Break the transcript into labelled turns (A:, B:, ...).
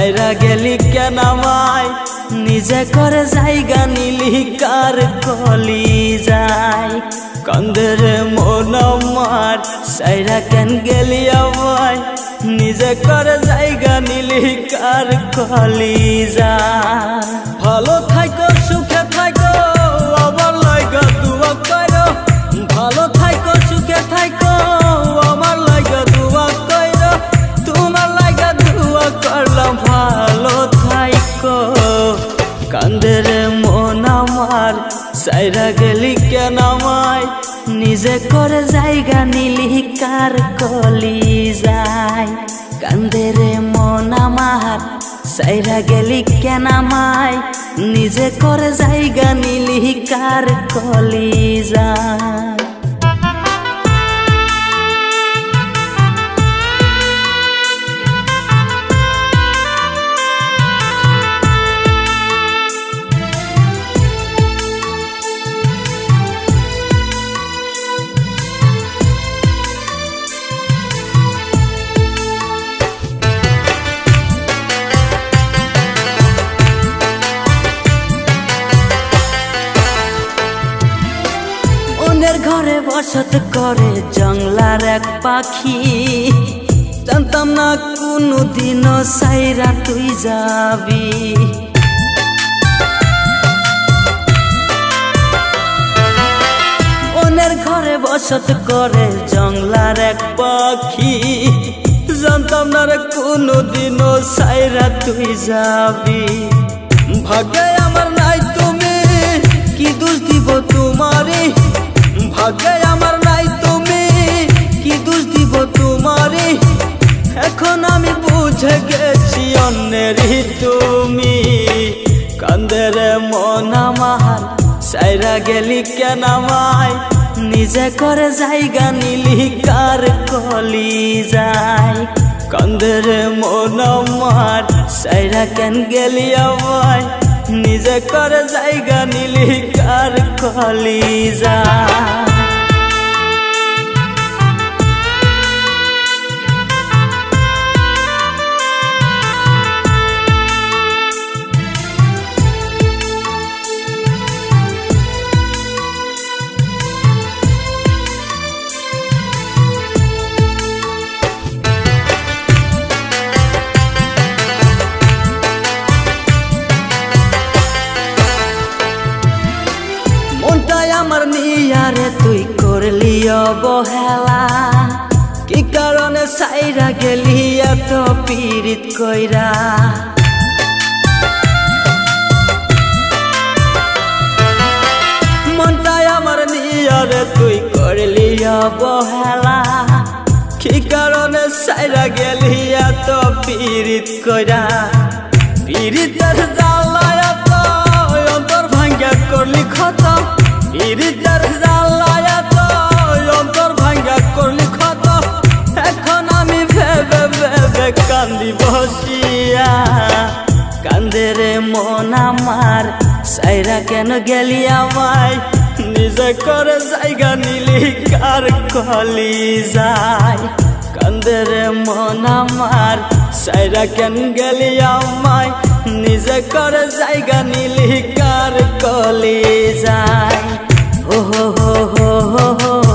A: সাইরা গেলি কেন আমায় নিজে করে জায়গা নিলি কার কলি যায় কান্দের মন আমার সাইরা কেন গেলি আমায় নিজে করে জায়গা নিলি কার কলি যায় ভালো থাকো সুখে থাকো আমার লাগা দুয়া করো ভালো থাকো সুখে থাকো আমার লাগা দুয়া করো তোমার লাগা দুয়া করলাম ভালো থাকো কান্দের মন আমার সাইরা গেলি কেন আমায় নিজে করে জায়গা নিলি কার কলি যায় কান্দের মন আমার সাইরা গেলি কেন আমায় নিজে করে জায়গা নিলি কার কলি যায় ঘরে বসত করে জঙ্গলার এক পাখি জানতাম না কোনো দিনও সাইরা তুই যাবি অন্যের ঘরে বসত করে জঙ্গলার এক পাখি জানতাম না রে কোনো দিনও সাইরা তুই যাবি ভাগ্যে আমার নাই তুমি কি দোষ দিব তোমারে ভাগ্যে আমার নাই তুমি কি দোষ দিব তোমারে এখন আমি বুঝে গেছি অন্যেরই তুমি কান্দের মন আমার সাইরা গেলি কেন আমায় নিজে করে জায়গা নিলি কার কলি যায় কান্দের মন আমার সাইরা কেন গেলি আমায় নিজে করে জায়গা নিলি কার কলি যায় আমার নিয়ারে তুই করলি অবহেলা কি কারণে সাইরা গেলি এত পীড়িত কইরা মনটাই আমার নিয়ারে তুই করলি অবহেলা কি কারণে সাইরা গেলি এত পীড়িত কইরা পীড়িতের জ্বালায় এত অন্তর ভাঙ্গা করলি ক্ষত পীড়িতের জ্বালায় এত অন্তর ভাঙ্গা করলি ক্ষত এখন আমি ভেবে ভেবে কান্দি বসিয়া কান্দের মন আমার সাইরা কেন গেলি আমায় নিজে করে জায়গা নিলি কার কলি যায় কান্দের মন আমার সাইরা কেন গেলি আমায় নিজে করে জায়গা নিলি কার কলি যায় ও হো হো হো হো